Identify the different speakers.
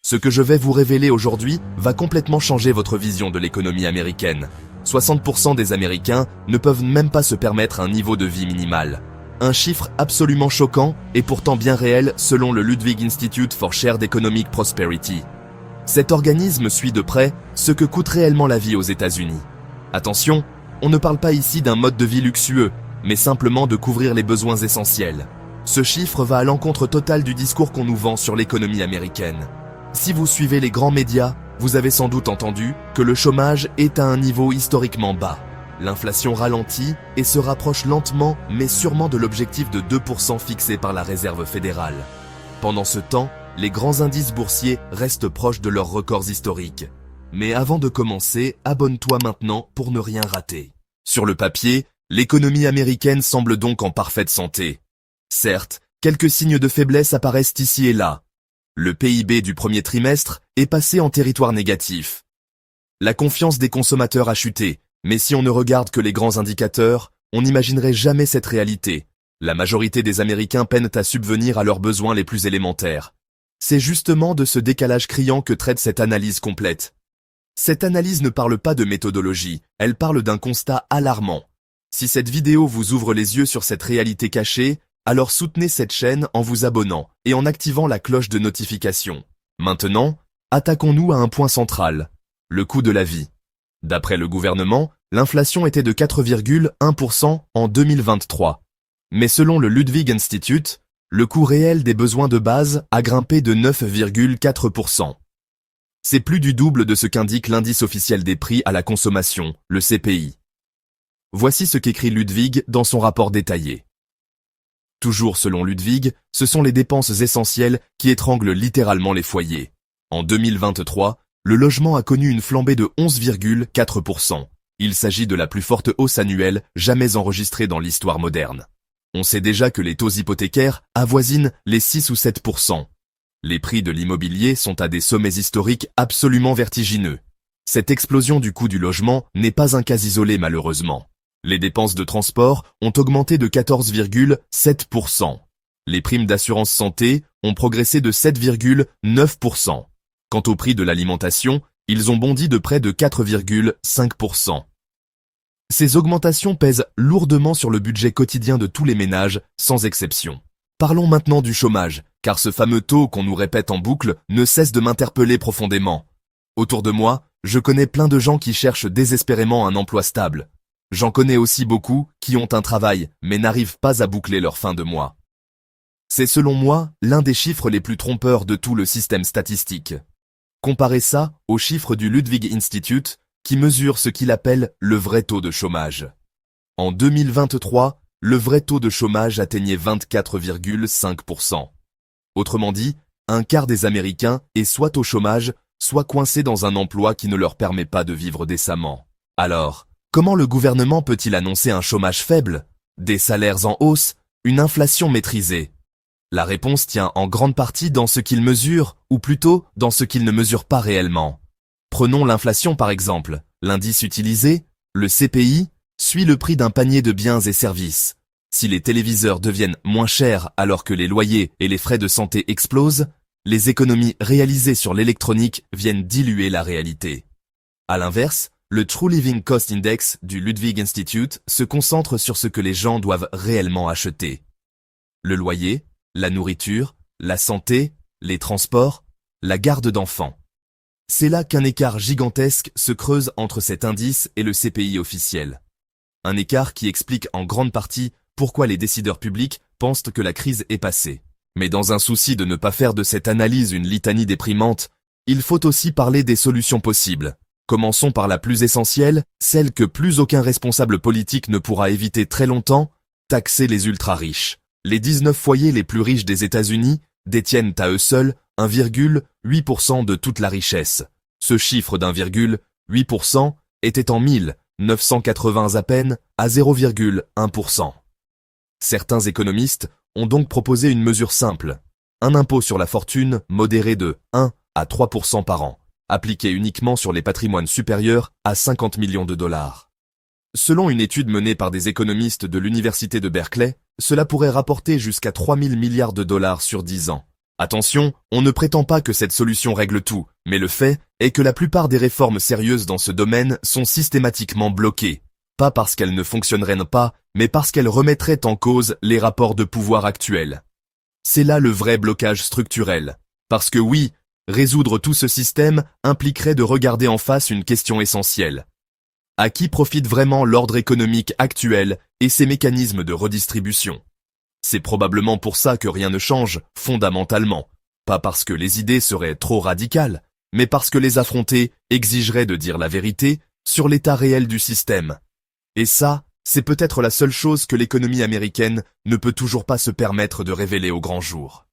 Speaker 1: Ce que je vais vous révéler aujourd'hui va complètement changer votre vision de l'économie américaine. 60% des Américains ne peuvent même pas se permettre un niveau de vie minimal. Un chiffre absolument choquant et pourtant bien réel selon le Ludwig Institute for Shared Economic Prosperity. Cet organisme suit de près ce que coûte réellement la vie aux États-Unis. Attention, on ne parle pas ici d'un mode de vie luxueux, mais simplement de couvrir les besoins essentiels. Ce chiffre va à l'encontre totale du discours qu'on nous vend sur l'économie américaine. Si vous suivez les grands médias, vous avez sans doute entendu que le chômage est à un niveau historiquement bas. L'inflation ralentit et se rapproche lentement mais sûrement de l'objectif de 2% fixé par la Réserve fédérale. Pendant ce temps, les grands indices boursiers restent proches de leurs records historiques. Mais avant de commencer, abonne-toi maintenant pour ne rien rater. Sur le papier, l'économie américaine semble donc en parfaite santé. Certes, quelques signes de faiblesse apparaissent ici et là. Le PIB du premier trimestre est passé en territoire négatif. La confiance des consommateurs a chuté, mais si on ne regarde que les grands indicateurs, on n'imaginerait jamais cette réalité. La majorité des Américains peinent à subvenir à leurs besoins les plus élémentaires. C'est justement de ce décalage criant que traite cette analyse complète. Cette analyse ne parle pas de méthodologie, elle parle d'un constat alarmant. Si cette vidéo vous ouvre les yeux sur cette réalité cachée, alors soutenez cette chaîne en vous abonnant et en activant la cloche de notification. Maintenant, attaquons-nous à un point central, le coût de la vie. D'après le gouvernement, l'inflation était de 4,1% en 2023. Mais selon le Ludwig Institute, le coût réel des besoins de base a grimpé de 9,4%. C'est plus du double de ce qu'indique l'indice officiel des prix à la consommation, le CPI. Voici ce qu'écrit Ludwig dans son rapport détaillé. Toujours selon Ludwig, ce sont les dépenses essentielles qui étranglent littéralement les foyers. En 2023, le logement a connu une flambée de 11,4%. Il s'agit de la plus forte hausse annuelle jamais enregistrée dans l'histoire moderne. On sait déjà que les taux hypothécaires avoisinent les 6 ou 7%. Les prix de l'immobilier sont à des sommets historiques absolument vertigineux. Cette explosion du coût du logement n'est pas un cas isolé malheureusement. Les dépenses de transport ont augmenté de 14,7%. Les primes d'assurance santé ont progressé de 7,9%. Quant au prix de l'alimentation, ils ont bondi de près de 4,5%. Ces augmentations pèsent lourdement sur le budget quotidien de tous les ménages, sans exception. Parlons maintenant du chômage, car ce fameux taux qu'on nous répète en boucle ne cesse de m'interpeller profondément. Autour de moi, je connais plein de gens qui cherchent désespérément un emploi stable. J'en connais aussi beaucoup qui ont un travail, mais n'arrivent pas à boucler leur fin de mois. C'est selon moi l'un des chiffres les plus trompeurs de tout le système statistique. Comparez ça aux chiffres du Ludwig Institute, qui mesure ce qu'il appelle le vrai taux de chômage. En 2023, le vrai taux de chômage atteignait 24,5%. Autrement dit, un quart des Américains est soit au chômage, soit coincé dans un emploi qui ne leur permet pas de vivre décemment. Alors, comment le gouvernement peut-il annoncer un chômage faible, des salaires en hausse, une inflation maîtrisée? La réponse tient en grande partie dans ce qu'il mesure, ou plutôt dans ce qu'il ne mesure pas réellement. Prenons l'inflation par exemple. L'indice utilisé, le CPI, suit le prix d'un panier de biens et services. Si les téléviseurs deviennent moins chers alors que les loyers et les frais de santé explosent, les économies réalisées sur l'électronique viennent diluer la réalité. À l'inverse, le True Living Cost Index du Ludwig Institute se concentre sur ce que les gens doivent réellement acheter. Le loyer, la nourriture, la santé, les transports, la garde d'enfants. C'est là qu'un écart gigantesque se creuse entre cet indice et le CPI officiel. Un écart qui explique en grande partie pourquoi les décideurs publics pensent que la crise est passée. Mais dans un souci de ne pas faire de cette analyse une litanie déprimante, il faut aussi parler des solutions possibles. Commençons par la plus essentielle, celle que plus aucun responsable politique ne pourra éviter très longtemps, taxer les ultra-riches. Les 19 foyers les plus riches des États-Unis détiennent à eux seuls 1,8% de toute la richesse. Ce chiffre d'1,8% était en 1980 à peine à 0,1%. Certains économistes ont donc proposé une mesure simple, un impôt sur la fortune modéré de 1 à 3% par an, appliqué uniquement sur les patrimoines supérieurs à 50 millions de dollars. Selon une étude menée par des économistes de l'université de Berkeley, cela pourrait rapporter jusqu'à 3 000 milliards de dollars sur 10 ans. Attention, on ne prétend pas que cette solution règle tout, mais le fait est que la plupart des réformes sérieuses dans ce domaine sont systématiquement bloquées. Pas parce qu'elles ne fonctionneraient pas, mais parce qu'elles remettraient en cause les rapports de pouvoir actuels. C'est là le vrai blocage structurel. Parce que oui, résoudre tout ce système impliquerait de regarder en face une question essentielle. À qui profite vraiment l'ordre économique actuel et ses mécanismes de redistribution? C'est probablement pour ça que rien ne change, fondamentalement. Pas parce que les idées seraient trop radicales, mais parce que les affronter exigerait de dire la vérité sur l'état réel du système. Et ça, c'est peut-être la seule chose que l'économie américaine ne peut toujours pas se permettre de révéler au grand jour.